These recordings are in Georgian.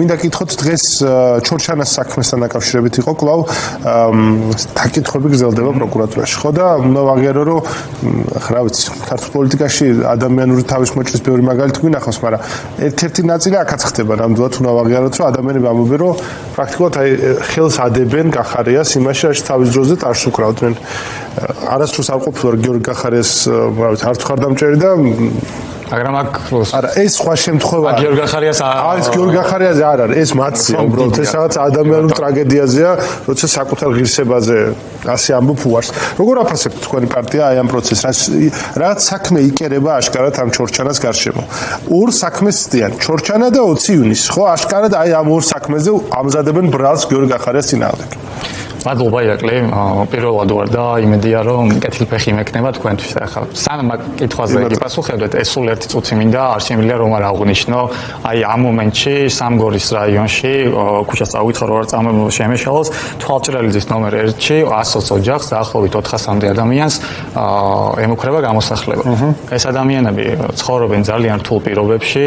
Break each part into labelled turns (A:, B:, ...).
A: მინდა გითხოთ დღეს ჩორჩანას საქმესთან დაკავშირებით იყო კვლავ დაკითხვები გრძელდება პროკურატურაში. ხო და უნდა ვაღიარო რომ რა ვიცი, ქართულ პოლიტიკაში ადამიანური თავის მოჭრის ბევრი მაგალითი გვინახავს, მაგრამ ერთ-ერთი ნაწილი აქაც ხდება, ნამდვილად უნდა ვაღიაროთ, რომ ადამიანები ამბობენ, რომ პრაქტიკულად ხელს ადებენ გახარიას იმაში, რაც თავის დროზე ტარს უკრავდნენ. არასდროს არ ყოფილა გიორგი გახარიას, რა ვიცი, არც ხარდამჭერი და
B: მაგრამ აქ
A: არა ეს სხვა შემთხვევაა.
B: გიორგი გახარიას
A: არის გიორგი გახარიაზე არ არის, ეს მათია უბრალოდ ეს რაღაც ადამიანურ ტრაგედიაზეა, როცა საკუთარ ღირსებაზე ასე ამბობ უარს. როგორ აფასებთ თქვენი პარტია აი ამ პროცესს? რაც საქმე იკერება აშკარად ამ ჩორჩანას გარშემო. ორ საქმეს ცდიან, ჩორჩანა და 20 ივნისი, ხო? აშკარად აი ამ ორ საქმეზე ამზადებენ ბრალს გიორგი გახარიას წინააღმდეგ.
B: მადლობა ირაკლი, პირველად ვარ და იმედია რომ კეთილფეხი მექნება თქვენთვის. ახლა სანამ აქ კითხვაზე გიპასუხებდეთ, ეს სულ ერთი წუთი მინდა, არ შემიძლია რომ არ აღვნიშნო, აი ამ მომენტში სამგორის რაიონში ქუჩას წავითხარ რომ არ შემეშალოს, თვალჭრელიძის ნომერ 1-ში 120 ოჯახს დაახლოებით 400-მდე ადამიანს ემუქრება გამოსახლება. ეს ადამიანები ცხოვრობენ ძალიან რთულ პირობებში,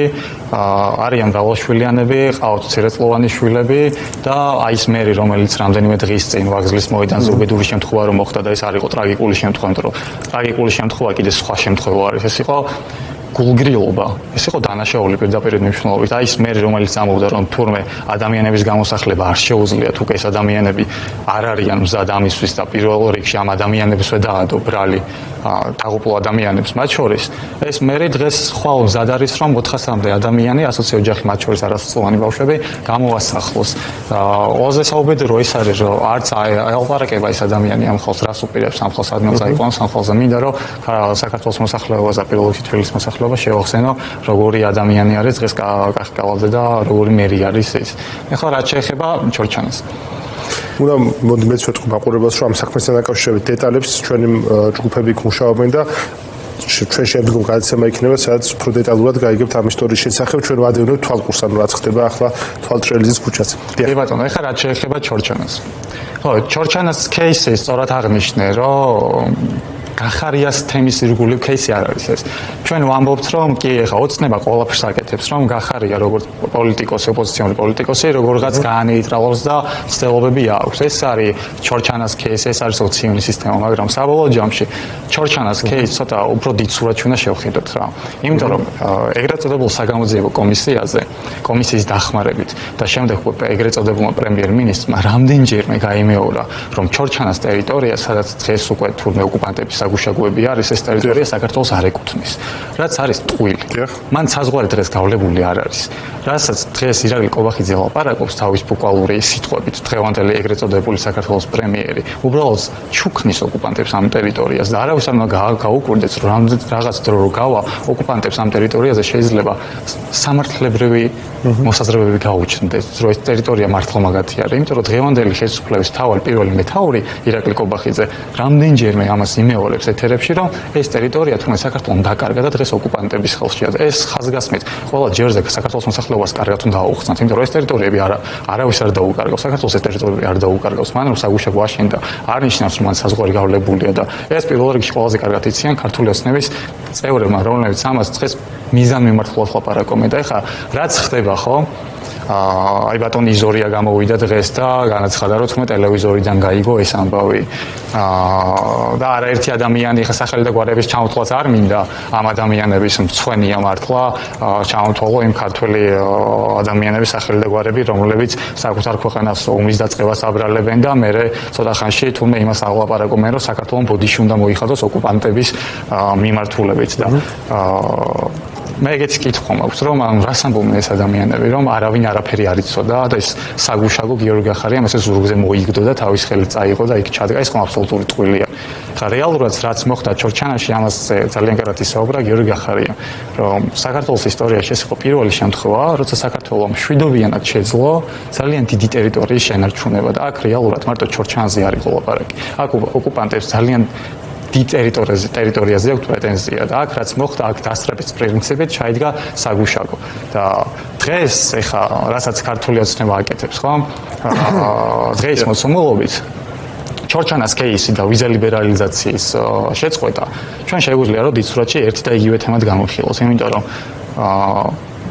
B: არიან მრავალშვილიანები, ყავთ მცირეწლოვანი შვილები და აი ეს მერი რომელიც რამდენიმე დღის წინ ვაგზლის მოედანზე უბედური შემთხვევა რომ მოხდა და ეს არ იყო ტრაგიკული შემთხვევა, იმიტომ რომ ტრაგიკული შემთხვევა კიდე სხვა შემთხვევა არის. ეს იყო გულგრილობა, ეს იყო დანაშაული პირდაპირ მნიშვნელობით. აი ეს მერი რომელიც ამბობდა რომ თურმე ადამიანების გამოსახლება არ შეუძლია, თუ კი ეს ადამიანები არ არიან მზად ამისთვის და პირველ რიგში ამ ადამიანებს ვედაადო ბრალი დაღუპულ ადამიანებს მათ შორის, ეს მერი დღეს ხვალ მზად არის რომ 400-მდე ადამიანი, 120 ოჯახი მათ შორის არასწლოვანი ბავშვები გამოასახლოს. ყველაზე საუბედურო ის არის რომ არც ელაპარაკება ეს ადამიანი ამ ხალხს რას უპირებს, ამ ხალხს ადმელს აიყვანს, ამ ხალხზე მინდა რომ საქართველოს მოსახლეობას და პირველ რიგში თბილისის მოსახლეობას შევახსენო, როგორი ადამიანი არის დღეს კახი კავალძე და როგორი მერი არის ეს. ეხლა რაც შეეხება ჩორჩანას.
A: უნდა მოდი მეც ვეთქვი მაყურებელს რომ ამ საქმესთან დაკავშირებით დეტალებს ჩვენი ჯგუფები მუშაობენ და ჩვენ შემდგომ გადაცემა იქნება, სადაც უფრო დეტალურად გაიგებთ ამ ისტორიის შესახებ. ჩვენ ვადევნებთ თვალყურს, ანუ რაც ხდება ახლა თვალჭრელიძის ქუჩაზე.
B: კი ბატონო, ეხლა რაც შეეხება ჩორჩანას. ხო, ჩორჩანას кейსი სწორად აღნიშნე, რომ გახარიას თემის ირგვლივ кейსი არ არის ეს. ჩვენ ვამბობთ რომ კი ეხლა ოცნება ყველაფერს აკეთებს რომ გახარია როგორც პოლიტიკოსი, ოპოზიციური პოლიტიკოსი, როგორღაც გაანეიტრალოს და ცდილობები აქვს. ეს არის ჩორჩანას кейსი, ეს არის 20 ივნისის თემა, მაგრამ საბოლოო ჯამში ჩორჩანას кейსი ცოტა უფრო დიდ სურათში უნდა შევხედოთ რა. იმიტომ რომ ეგრეთ წოდებულ საგამოძიებო კომისიაზე, კომისიის დახმარებით და შემდეგ ეგრეთ წოდებულმა პრემიერ-მინისტრმა რამდენჯერმე გაიმეორა რომ ჩორჩანას ტერიტორია, სადაც დღეს უკვე თურმე ოკუპანტების საგუშაგოები არის, ეს ტერიტორია საქართველოს არ ეკუთვნის. რაც არის ტყუილი. მან საზღვარი დღეს გავლებული არ არის. რასაც დღეს ირაკლი კობახიძე ლაპარაკობს თავის ბუკვალური სიტყვებით, დღევანდელი ეგრეთ წოდებული საქართველოს პრემიერი, უბრალოდ ჩუქნის ოკუპანტებს ამ ტერიტორიას და არავის არ უნდა გაუკვირდეს, რომ რაღაც დრო რო გავა ოკუპანტებს ამ ტერიტორიაზე შეიძლება სამართლებრივი მოსაზრებები გაუჩნდეს, რომ ეს ტერიტორია მართლა მაგათი არის. იმიტომ რომ დღევანდელი ხელისუფლების პირველი მეთაური ირაკლი კობახიძე რამდენჯერმე ამას იმეორებს ეთერებში, რომ ეს ტერიტორია თუნდაც საქართველოს დაკარგა და დღეს ოკუპანტების ხელშია. ეს ხაზგასმით ყველა ჯერზე საქართველოს მოსახლეობას კარგად უნდა აუხსნათ, იმიტომ რომ ეს ტერიტორიები არავის არ დაუკარგავს. საქართველოს ეს ტერიტორიები არ დაუკარგავს. მან რომ საგუშაგო აშენდა, არ ნიშნავს რომ მან საზღვარი გავლებულია და ეს პირველ რიგში ყველაზე კარგად იციან ქართული ოცნების წევრებმა, რომლებიც ამას დღეს მიზანმიმართულად ლაპარაკობენ. და ეხლა რაც ხდება ხო? აი ბატონი იზორია გამოვიდა დღეს და განაცხადა რომ თუმცა ტელევიზორიდან გაიგო ეს ამბავი. და არაერთი ადამიანი ხა სახელი და გვარების ჩამოთვლაც არ მინდა ამ ადამიანების მცვენია მართლა ჩამოთვალო იმ ქართველი ადამიანების სახელი და გვარები, რომლებიც საკუთარ ქვეყანას ომის დაწყებას აბრალებენ და მე ცოტა ხანში თუმცა იმას აღლაპარაკობენ რომ საქართველოს ბოდიში უნდა მოიხადოს ოკუპანტების მიმართულებით და მე ეგეც კითხვა მაქვს რომ რას ამბობენ ეს ადამიანები რომ არავინ არაფერი არ იცოდა და ეს საგუშაგო გიორგი გახარიამ ესე ზურგზე მოიგდო და თავის ხელით წაიღო და იქ ჩადგა. ეს ხომ აბსოლუტური ტყუილია. ხა რეალურად რაც მოხდა ჩორჩანაში ამას ძალიან კარგად ისაუბრა გიორგი გახარიამ რომ საქართველოს ისტორიაში ეს იყო პირველი შემთხვევა როცა საქართველოს მშვიდობიანად შეძლო ძალიან დიდი ტერიტორიის შენარჩუნება და აქ რეალურად მარტო ჩორჩანაზე არ იყო ლაპარაკი. აქ ოკუპანტებს ძალიან დიდ ტერიტორიაზე აქვს პრეტენზია და აქ რაც მოხდა აქ დასწრების პრინციპით ჩაიდგა საგუშაგო და დღეს ეხა რასაც ქართული ოცნება აკეთებს ხო დღეს მოსმულობით ჩორჩანას кейსი და ვიზა ლიბერალიზაციის შეწყვეტა ჩვენ შეგვიძლია რომ დიდ სურათში ერთი და იგივე თემად გამოვხილოს, იმიტომ რომ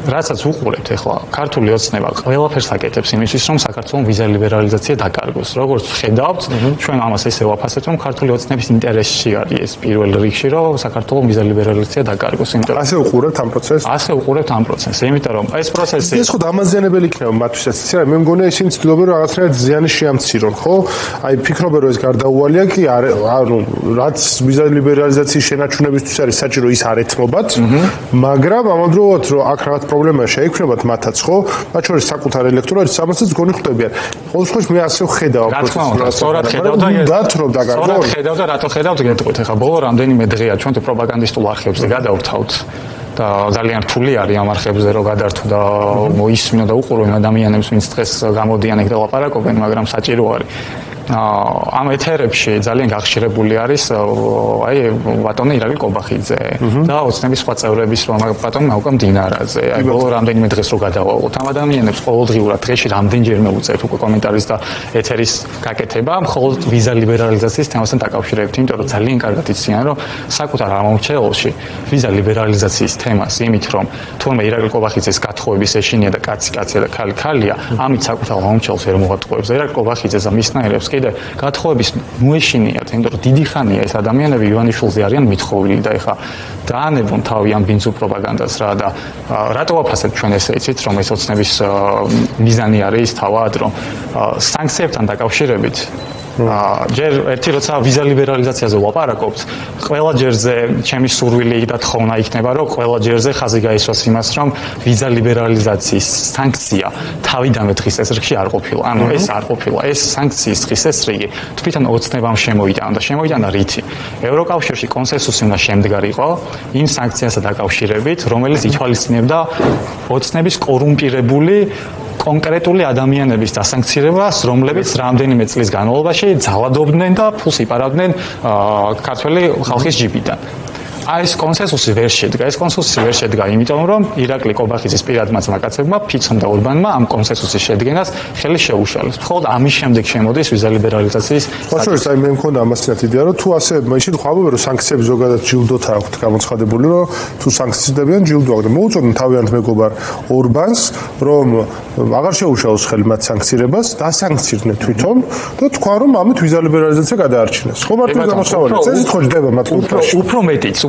B: რასაც უყურებთ ახლა ქართული ოცნება ყველაფერს აკეთებს იმისთვის რომ საქართველოს ვიზა ლიბერალიზაცია დაკარგოს. როგორც ხედავთ, ჩვენ ამას ესე ვაფასებთ რომ ქართული ოცნების ინტერესში არის ეს პირველ რიგში რომ საქართველოს ვიზა ლიბერალიზაცია დაკარგოს.
A: ასე უყურებთ ამ პროცესს?
B: ასე უყურებთ ამ პროცესს, იმიტომ რომ ეს პროცესი
A: ეს ხო დამაზიანებელი იქნება მათთვისაც, იცი რა, მე მგონია ისინი ცდილობენ რაღაცნაირად ზიანი შეამცირონ, ხო? აი ფიქრობენ რომ ეს გარდაუვალია კი ანუ რაც ვიზა ლიბერალიზაციის შენარჩუნებისთვის არის საჭირო ის არ ეთმობათ, მაგრამ ამავდროულად რომ აქ რაღაც პრობლემა შეექმნებათ მათაც, ხო? მათ შორის საკუთარ ელექტორატს ამასაც გონი ხვდებიან. ყოველ შემთხვევაში მე ასე ვხედავ
B: პროცესს. სწორად ხედავ და
A: დათრობ დაკარგო.
B: სწორად ხედავ და რატო ხედავთ გეტყვით ახლა ბოლო რამდენიმე დღეა ჩვენ თუ პროპაგანდისტულ არხებზე გადავთავთ და ძალიან რთული არის ამ არხებზე რომ გადართო და მოისმინო და უყურონ ადამიანებს ვინც დღეს გამოდიან ეგ და ლაპარაკობენ, მაგრამ საჭირო არის ამ ეთერებში ძალიან გახშირებული არის აი ბატონი ირაკლი კობახიძე და ოცნების სხვა წევრების რომ ბატონი მაუკა მდინარაძე აი ბოლო რამდენიმე დღეს რო გადავავალოთ ამ ადამიანებს ყოველდღიურად დღეში რამდენჯერმე უწევთ უკვე კომენტარის და ეთერის გაკეთება მხოლოდ ვიზა ლიბერალიზაციის თემასთან დაკავშირებით, იმიტომ რომ ძალიან კარგად იციან რომ საკუთარ ამომრჩევლში ვიზა ლიბერალიზაციის თემას იმით რომ თურმე ირაკლი კობახიძეს გათხოვების ეშინია და კაცი კაცია და ქალი ქალია, ამით საკუთარ ამომრჩევლს ვერ მოღატყუებს. ირაკლი კობახიძეს და მისნაირებს კიდე გათხოვების მოეშინიათ, იმიტომ რომ დიდი ხანია ეს ადამიანები ივანიშვილზე არიან მithოვილი და ეხა დაანებონ თავი ამ ბინძურ პროპაგანდას რა და რატო ვაფასებთ ჩვენ ესე იცით რომ ეს ოცნების მიზანი არის თავად რომ სანქციებთან დაკავშირებით ჯერ ერთი როცა ვიზა ლიბერალიზაციაზე ვაპარაკობთ, ყველა ჯერზე ჩემი სურვილი და თხოვნა იქნება, რომ ყველა ჯერზე ხაზი გაისვას იმას, რომ ვიზა ლიბერალიზაციის სანქცია თავიდანვე დღის წესრიგში არ ყოფილა. ანუ ეს არ ყოფილა. ეს სანქციის დღის წესრიგი თვითონ ოცნებამ შემოიტანა და შემოიტანა რითი? ევროკავშირში კონსენსუსი უნდა შემდგარიყო იმ სანქციასთან დაკავშირებით, რომელიც ითვალისწინებდა ოცნების კორუმპირებული კონკრეტული ადამიანების დასანქცირებას, რომლებიც რამდენიმე წლის განმავლობაში ძალადობდნენ და ფულს იპარავდნენ ქართველი ხალხის ჯიბიდან. აი ეს კონსენსუსი ვერ შედგა. ეს კონსენსუსი ვერ შედგა, იმიტომ რომ ირაკლი კობახიძის პირადმა ძმაკაცებმა, ფიცომ და ურბანმა ამ კონსენსუსის შედგენას ხელი შეუშალეს. მხოლოდ ამის შემდეგ შემოდის ვიზა ლიბერალიზაციის
A: შორის აი მე მქონდა ამასთან იდეა რომ თუ ასე მაშინ ხვამობენ რომ სანქციები ზოგადად ჯილდოთ აქვთ გამოცხადებული რომ თუ სანქციდებიან ჯილდო აქვს და მოუწოდნ თავიანთ მეგობარ ორბანს რომ აღარ შეუშალოს ხელი მათ სანქცირებას დასანქცირდნენ თვითონ და თქვა რომ ამით ვიზა ლიბერალიზაცია გადაარჩინეს. ხო მართლა გამოსავალია წესით ხო ჯდება მათ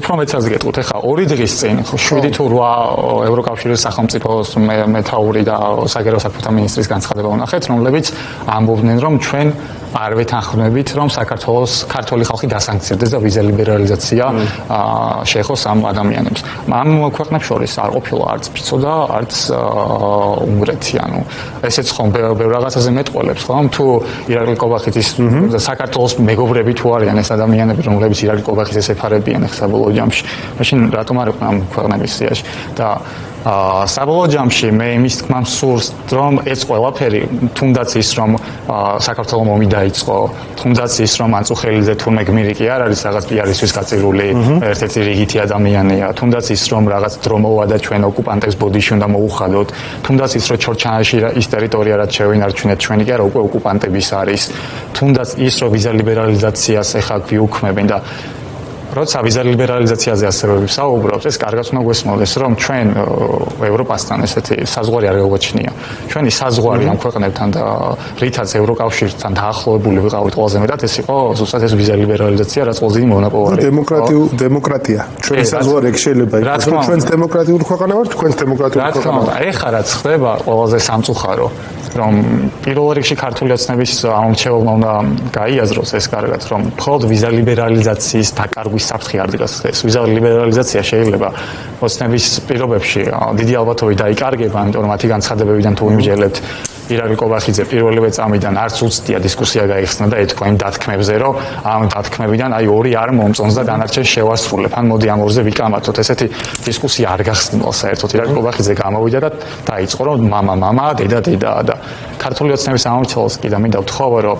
B: უფრო მეტსაც გეტყვით ახლა 2 დღის წინ 7 თუ 8 ევროკავშირის სახელმწიფოს მეთაური და საგარეო საქმეთა მინისტრის განცხადება ვნახეთ, რომლებიც ამბობდნენ რომ ჩვენ არ ვეთანხმებით რომ საქართველოს ქართული ხალხი დასანქცირდეს და ვიზა ლიბერალიზაცია შეეხოს ამ ადამიანებს. ამ ქვეყნებს შორის არ ყოფილა არც ფიცო და არც უნგრეთი, ანუ ესეც ხომ ბევრ რაღაცაზე მეტყველებს, ხომ? თუ ირაკლი კობახიძის და საქართველოს მეგობრები თუ არიან ეს ადამიანები, რომლებიც ირაკლი კობახიძეს ეფარებიან საბოლოო ჯამში, მაშინ რატომ არ იყვნენ ამ ქვეყნების სიაში და საბოლოო ჯამში მე იმის თქმა მსურს რომ ეს ყველაფერი თუნდაც ის რომ საქართველოს ომი დაიწყო, თუნდაც ის რომ ანწუხელიძე თურმე გმირი კი არ არის რაღაც პიარისთვის გაწირული ერთ-ერთი რიგითი ადამიანია, თუნდაც ის რომ რაღაც დრო მოვა და ჩვენ ოკუპანტებს ბოდიში უნდა მოუხადოთ, თუნდაც ის რომ ჩორჩანაში ის ტერიტორია რაც შევინარჩუნეთ ჩვენი კი არა უკვე ოკუპანტების არის, თუნდაც ის რომ ვიზა ლიბერალიზაციას ეხლა გვიუქმებენ და როცა ვიზა ლიბერალიზაციაზე ასევე ვისაუბრებთ, ეს კარგად უნდა გვესმოდეს, რომ ჩვენ ევროპასთან ესეთი საზღვარი არ გაგვაჩნია. ჩვენი საზღვარი ამ ქვეყნებთან და რითაც ევროკავშირთან დაახლოებული ვიყავით ყველაზე მეტად, ეს იყო ზუსტად ეს ვიზა ლიბერალიზაცია, რაც ყველაზე დიდი მონოპოლია.
A: დემოკრატია. ჩვენი საზღვარი ეგ შეიძლება იყოს, რომ ჩვენც დემოკრატიული ქვეყანა ვართ, თქვენც დემოკრატიული ქვეყანა.
B: ეხლა რაც ხდება, ყველაზე სამწუხარო რომ პირველ რიგში ქართული ოცნების ამომრჩეველმა უნდა გაიაზროს ეს კარგად, რომ მხოლოდ ვიზა ლიბერალიზაციის დაკარგვის საფრთხე არ დგას ეს. ვიზა ლიბერალიზაცია შეიძლება ოცნების პირობებში დიდი ალბათობით დაიკარგება, იმიტომ რომ მათი განცხადებებიდან თუ იმჯერებთ ირაკლი კობახიძე პირველივე წამიდან არც უცდია დისკუსია გაიხსნა და ეთქვა იმ დათქმებზე, რომ ამ დათქმებიდან აი 2 არ მომწონს და დანარჩენს შევასრულებ. ან მოდი ამ 2-ზე ვიკამათოთ. ესეთი დისკუსია არ გახსნილა საერთოდ. ირაკლი კობახიძე გამოვიდა და დაიწყო რომ მამა, დედა და ქართული ოცნების ამომრჩეველს კიდე მინდა ვთხოვო, რომ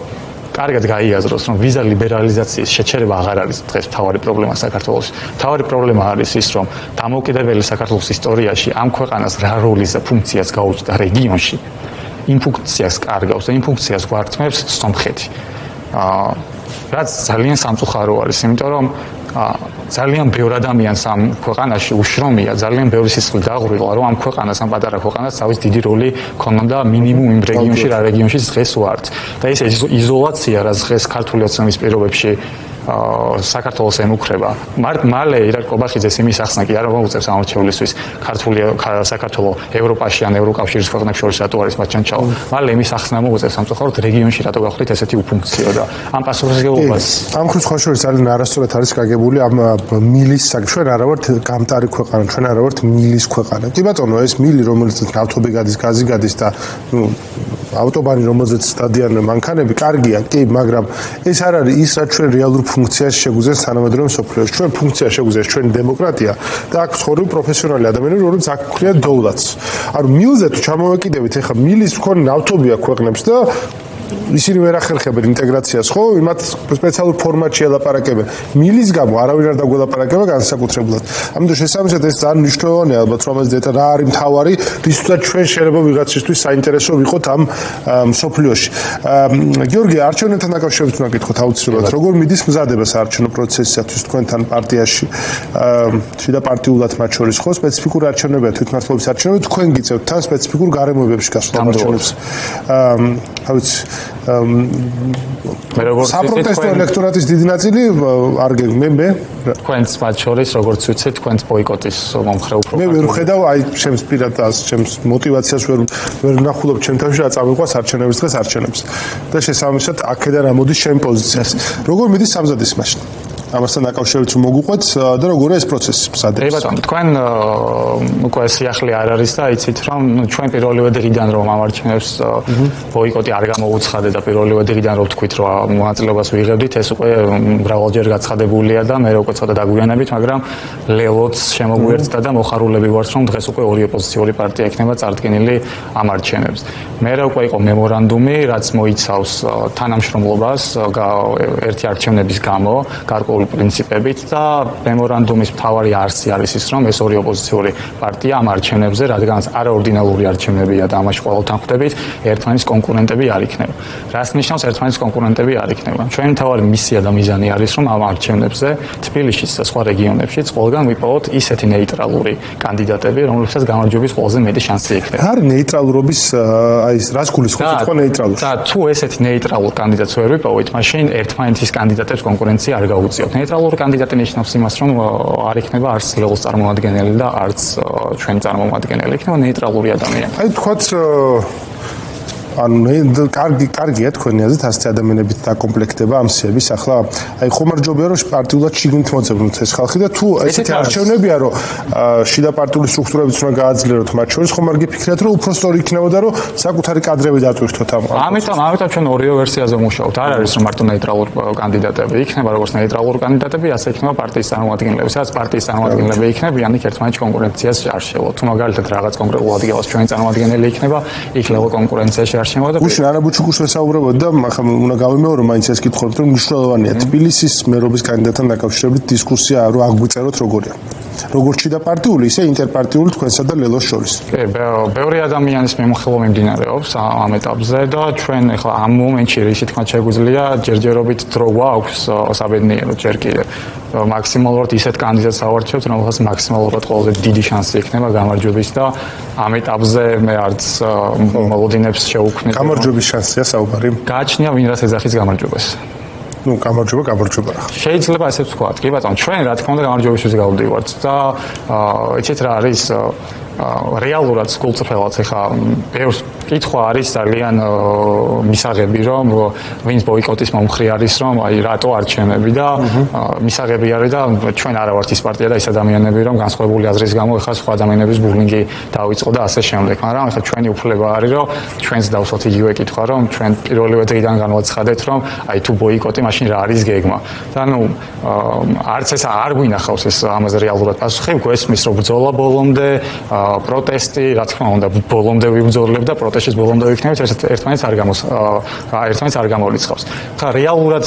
B: კარგად გაიაზროს, რომ ვიზა ლიბერალიზაციის შეჩერება აღარ არის დღეს მთავარი პრობლემა საქართველოში. მთავარი პრობლემა არის ის, რომ დამოუკიდებელი საქართველოს ისტორიაში ამ ქვეყანას რა როლის და ფუნქციას გაუწევდა რეგიონში. იმ ფუნქციას კარგავს და იმ ფუნქციას გვართმევს სომხეთი. რაც ძალიან სამწუხარო არის, იმიტომ რომ ძალიან ბევრ ადამიანს ამ ქვეყანაში უშრომია, ძალიან ბევრი სისხლი დაღვრილა, რომ ამ ქვეყანას, ამ პატარა ქვეყანას თავის დიდი როლი ქონოდა მინიმუმ იმ რეგიონში, რა რეგიონში დღეს ვართ. და ეს იზოლაცია, რაც დღეს ქართული ოცნების პირობებში საქართველოს ემუქრება. მალე ირაკლი ყობახიძეს იმის ახსნა კი არ მოუწევს ამორჩევლისთვის საქართველოს ევროპაში ან ევროკავშირის ქვეყნებს შორის რატო არის მათ ჩანჩაო. მალე იმის ახსნა მოუწევს სამწუხაროდ რეგიონში რატო გახდით ესეთი უფუნქციო და ამ პასუხისმგებლობას
A: ამ ხრივ შორის ძალიან არასწორად არის გაგებული ამ მილის საქმე. ჩვენ არა ვართ გამტარი ქვეყანა, ჩვენ არა ვართ მილის ქვეყანა. კი ბატონო, ეს მილი რომელიც ნავთობი გადის, გაზი გადის და ავტობანი რომელზეც სტადიან მანქანები, კარგია, კი, მაგრამ ეს არ არის ის რაც ჩვენ რეალურ ფუნქციას შეგვიძლია თანამედროვე მსოფლიოში. ჩვენ ფუნქცია შეგვიძლია ჩვენი დემოკრატია და აქ ცხოვრობენ პროფესიონალი ადამიანები, რომლებიც აქ ქვია დოულათს. ანუ მილზე თუ ჩამოვეკიდებით, ეხლა მილის მქონე ნავთობი აქვს ქვეყნებს და ისინი ვერ ახერხებენ ინტეგრაციას, ხო? იმათ სპეციალურ ფორმატში ელაპარაკებენ. მილის გამო არავინ არ დაგველაპარაკება განსაკუთრებულად. ამიტომ შესაბამისად ეს ძალიან მნიშვნელოვანია ალბათ, რომ ეს დეტა რა არის მთავარი, რისთვისაც ჩვენ შეიძლება ვიღაცისთვის საინტერესო ვიყოთ ამ მსოფლიოში. გიორგი, არჩევნებთან დაკავშირებით უნდა გითხოთ აუცილებლად, როგორ მიდის მზადება საარჩევნო პროცესისათვის თქვენთან პარტიაში? შიდა პარტიულად მათ შორის ხო სპეციფიკური არჩევნებია, თვითმმართველობის არჩევნები, თქვენ გიწევთ თან სპეციფიკურ გარემოებებში გასვლა არჩევნებს. საპროტესტო ელექტორატის დიდი ნაწილი არ მე
B: თქვენს მათ შორის როგორც ვიცით თქვენს ბოიკოტის მომხრე უფრო
A: მე ვერ ვხედავ აი ჩემს პირადად ჩემს мотиваციას ვერ ვნახულობ ჩემ თავში რა წამიყვას არჩევნების დღეს არჩევნებს და შესაბამისად აქედან ამოდის ჩემ პოზიციას როგორ მიდის სამზადის მაშინ ამასთან დაკავშირებით რომ მოგუყვეთ და როგორია ეს პროცესი მზადების.
B: კი ბატონო, თქვენ უკვე სიახლე არ არის და იცით რომ ჩვენ პირველივე დღიდან რომ ამარჩენებს ბოიკოტი არ გამოუცხადე და პირველივე დღიდან რომ თქვით რომ მონაწილეობას ვიღებდით, ეს უკვე მრავალჯერ გაცხადებულია და მე უკვე ცოტა დაგვიანებით, მაგრამ ლელოც შემოგვიერთდა და მოხარულები ვართ რომ დღეს უკვე ორი ოპოზიციური პარტია იქნება წარდგენილი ამარჩენებს. მე უკვე იყო მემორანდუმი, რაც მოიცავს თანამშრომლობას ერთი არჩევნების გამო, გარკვეული პრინციპებით და მემორანდუმის მთავარი არსი არის ის, რომ ეს ორი ოპოზიციური პარტია ამ არჩევნებზე, რადგანაც არაორდინალური არჩევნებია და ამაში ყოველთან ხვდებით, ერთმანეთის კონკურენტები არ იქნება. რას ნიშნავს ერთმანეთის კონკურენტები არ იქნება? ჩვენი მთავარი მისია და მიზანი არის, რომ ამ არჩევნებზე თბილისშიც და სხვა რეგიონებშიც ყველგან ვიპოვოთ ისეთი ნეიტრალური კანდიდატები, რომლებსაც გამარჯვების ყველაზე მეტი შანსი იქნება.
A: არ ნეიტრალურობის აი რას გულისხმობთ თქვენ ნეიტრალურს?
B: და თუ ესეთი ნეიტრალურ კანდიდატს ვერ ვიპოვოთ, მაშინ ერთმანეთის კანდიდატებს კონკურენცია არ გაუწიოთ. ნეიტრალური კანდიდატი ნიშნავს იმას, რომ არ იქნება არც ლეღოს წარმომადგენელი და არც ჩვენი წარმომადგენელი, იქნება ნეიტრალური ადამიანი.
A: აი თქვათ ანუ კარგია თქვენი აზრით ასეთი ადამიანებით დაკომპლექტება ამ სიების ახლა აი ხომ არ ჯობია რომ პარტიულად შიგნით მოძებნოთ ეს ხალხი და თუ ესეთი არჩევნებია რომ შიდა პარტიული სტრუქტურებიც უნდა გააძლიეროთ მათ შორის ხომ არ გიფიქრეთ რომ უფრო სწორი იქნებოდა რომ საკუთარი კადრები დაწვირთოთ ამ
B: ამიტომ ჩვენ ორივე ვერსიაზე ვმუშაობთ არ არის რომ მარტო ნეიტრალურ კანდიდატები იქნება როგორც ნეიტრალურ კანდიდატები ასე იქნება პარტიის წარმომადგენლები სადაც პარტიის წარმომადგენლები იქნებიან იქ ერთმანეთში კონკურენციას არ შეძლო თუ მაგალითად რაღაც კონკრეტულ ადგილას ჩვენი წარმომადგენელი იქნება იქ ლევო კონკურენციაში
A: გუშინ არაბუჩუკურს ვესაუბრებოდი და ახლა უნდა გავიმეორო მაინც ეს კითხულობთ რომ მნიშვნელოვანია თბილისის მერობის კანდიდატთან დაკავშირებით დისკუსია რომ აგვიწეროთ როგორია როგორც შიდა პარტიული ისე ინტერპარტიული თქვენსა და ლელოს შორის.
B: კი, ბევრი ადამიანის მიმოხილვა მიმდინარეობს ამ ეტაპზე და ჩვენ ახლა ამ მომენტში რისი თქმა შეგვიძლია ჯერჯერობით დრო გვაქვს საბედნიეროდ ჯერ კიდე მაქსიმალურად ისეთ კანდიდატს ავარჩევთ, რომელსაც მაქსიმალურად ყველაზე დიდი შანსი ექნება გამარჯვების და ამ ეტაპზე მე არც მოლოდინებს შევუქმნით.
A: გამარჯვების შანსია საუბარი.
B: გააჩნია ვინ რაც ეძახის გამარჯვებას.
A: ну გამარჯობა რა.
B: შეიძლება ასე ვთქვათ. კი ბატონო, ჩვენ რა თქმა უნდა გამარჯვებისთვის გავდივართ და იცით რა არის რეალურად გულწრფელად ეხა ბევრს კითხვა არის ძალიან მისაღები რომ ვინც ბოიკოტის მომხრე არის რომ აი რატო არჩევნები და მისაღები არის და ჩვენ არა ვართ ის პარტია და ის ადამიანები რომ განსხვავებული აზრის გამო ეხა სხვა ადამიანების ბულინგი დაიწყო და ასე შემდეგ მაგრამ ეხა ჩვენი უფლება არის რომ ჩვენს დავსვათ იგივე კითხვა რომ ჩვენ პირველივე დღიდან განვაცხადეთ რომ აი თუ ბოიკოტი მაშინ რა არის გეგმა და ნუ არც ეს არ გვინახავს ეს ამაზე რეალურად პასუხი გვესმის რომ ბრძოლა ბოლომდე პროტესტი რა თქმა უნდა ბოლომდე ვიბრძოლებთ და პროტესტის ბოლომდე ვიქნებით ერთმანეთს არ გამორიცხავს. ხა რეალურად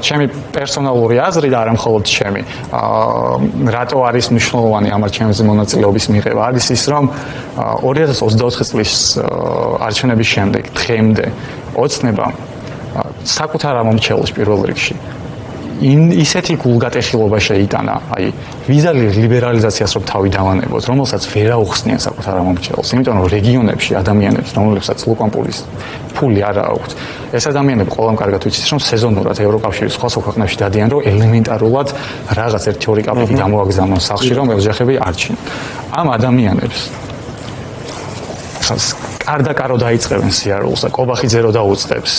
B: ჩემი პერსონალური აზრი და არა მხოლოდ ჩემი რატო არის მნიშვნელოვანი ამ არჩევნებზე მონაწილეობის მიღება არის ის რომ 2024 წლის არჩევნების შემდეგ დღემდე ოცნება საკუთარ ამომრჩევლს პირველ რიგში ისეთი გულგატეხილობა შეიტანა, აი ვიზა ლიბერალიზაციას რომ თავი დავანებოთ, რომელსაც ვერ აუხსნიან საკუთარ მომრჩეველს, იმიტომ რომ რეგიონებში ადამიანებს, რომლებსაც ლუკამპულის ფული არ აქვთ, ეს ადამიანები ყველამ კარგად ვიცით, რომ სეზონურად ევროკავშირის სხვა ქვეყნებში დადიან, რომ ელემენტარულად რაღაც 1-2 კაპიტი გამოაგზავნონ სახლში, რომ ელჟეხები არჩინონ. ამ ადამიანებს ხალხს კარდაკარო დაიწყებენ სიარულს და კობახიძე რო დაუწყებს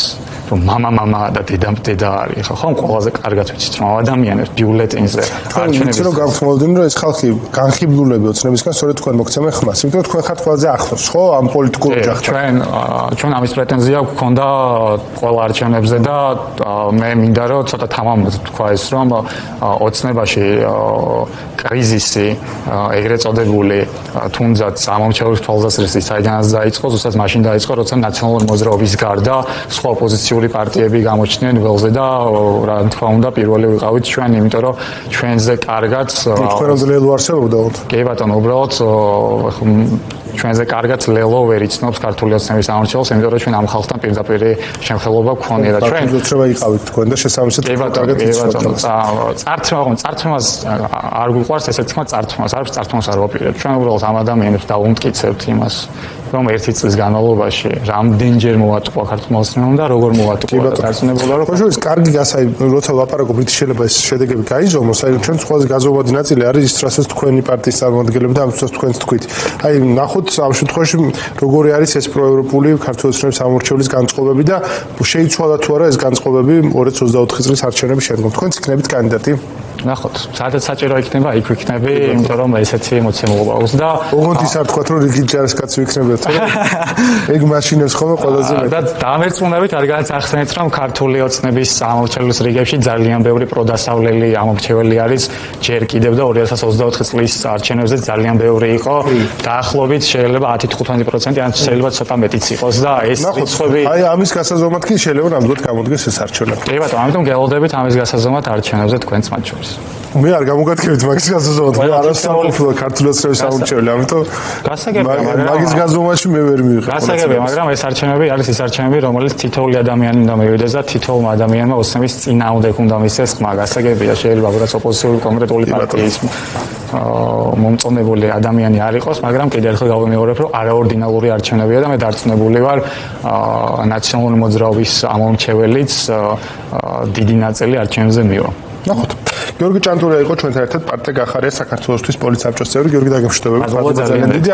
B: რომ მამა და დედა არის ხო ხომ ყველაზე კარგად ვიცით რომ ადამიანებს ბიულეტენზე
A: არჩევნებს რომ გამხმოდნენ რომ ეს ხალხი განხიბლულები ოცნებისგან სწორედ თქვენ მოგცემენ ხმას იმიტომ რომ თქვენ ხართ ყველაზე ახლოს ხო ამ პოლიტიკურ ოჯახთან
B: ჩვენ ამის პრეტენზია გვქონდა ყველა არჩევნებზე და მე მინდა რომ ცოტა თამამად თქვა ეს რომ ოცნებაში კრიზისი ეგრეთ წოდებული თუნდაც ამომრჩევლის თვალსაზრისით საიდანაც დაიწყო ზუსტად მაშინ დაიწყო როცა ნაციონალური მოძრაობის გარდა სხვა ოპოზიციური პარტიები გამოჩნდნენ ველზე და რა თქმა უნდა პირველი ვიყავით ჩვენ იმიტომ რომ ჩვენზე კარგად
A: თქვენზე ლელო არსებობდა
B: კი ბატონო უბრალოდ ჩვენზე კარგად ლელო ვერ იცნობს ქართული ოცნების ამორჩეველს იმიტომ რომ ჩვენ ამ ხალხთან პირდაპირ შემხელობა გქონია და ჩვენ
A: უცრება იყავით თქვენ და შესაბამისად კარგად იცნობთ
B: წართმას არ გვიყვარს ესეც თქმა წართმას არ ვაპირებ ჩვენ უბრალოდ ამ ადამიანებს დავუმტკიცებთ იმას რომ ერთი წლის განმავლობაში რამდენჯერ მოვატყუა ქართულმა ოცნებამ და როგორ მოვატყუა დარწმუნებულა რომ
A: ხო კარგი გასაი როცა ლაპარაკობ რითი შეიძლება ეს შედეგები გაიზომოს აი ჩვენ ყველაზე გაზომვადი ნაწილი არის ის რასაც თქვენი პარტიის წარმომადგენლები და ამიტომ თქვენც თქვით აი ნახოთ ამ შემთხვევაში როგორი არის ეს პროევროპული ქართული ოცნების სამორჩეულის განწყობები და შეიცვალა თუ არა ეს განწყობები 2024 წლის არჩევნების შემდგომ თქვენც იქნებით კანდიდატი
B: ნახოთ სადაც საჭირო იქნება იქ ვიქნები იმიტომ რომ ესეთი მოცემულობა აქვს და
A: ოღონდ ის არ თქვათ რომ რიგი ჯარისკაცი ვიქნებიათ ეგ მაშინებს ხოლმე ყველაზე მეტად
B: და დამერწმუნებით არ განახსენეთ რომ ქართული ოცნების სამორჩეულის რიგებში ძალიან ბევრი პროდასავლელი ამორჩეველი არის ჯერ კიდევ და 2024 წლის არჩევნებზე ძალიან ბევრი იყო დაახლოებით შეიძლება 10-15% ან შეიძლება ცოტა მეტიც იყოს და ეს რიცხვები
A: აი ამის გასაზომად კი შეიძლება ნამდვილად გამოდგეს ეს არჩევნები
B: კი ბატონო ამიტომ გელოდებით ამის გასაზომად არჩევნებზე თქვენს მათ შორის
A: მე არ გამოგადგებით მაგის გასაზომად მე არასწორყოფილა ქართული ოცნების სამორჩეველი ამიტომ
B: გასაგებია
A: მაგის გაზომაში მე ვერ მივიღე
B: გასაგებია მაგრამ ეს არჩევნები არის ის არჩევნები რომელიც თითოეული ადამიანი უნდა მივიდეს და თითოეულმა ადამიანმა ოცნების წინააღმდეგ უნდა მისცეს ხმა გასაგებია შეიძლება რაც ოპოზიციური კონკრეტული პარტიის მომწონებული ადამიანი არ იყოს მაგრამ კიდევ ერთხელ გავიმეორებ რომ არაორდინალური არჩევნებია და მე დარწმუნებული ვარ ნაციონალური მოძრაობის ამომრჩეველიც დიდი ნაწილი არჩევნებზე მივა
A: ნახოთ გიორგი ჭანტურია იყო ჩვენთან ერთად პარტია გახარია საქართველოსთვის პოლიტსაბჭოს წევრი გიორგი დაგემშვიდობებით
B: ძალიან დიდი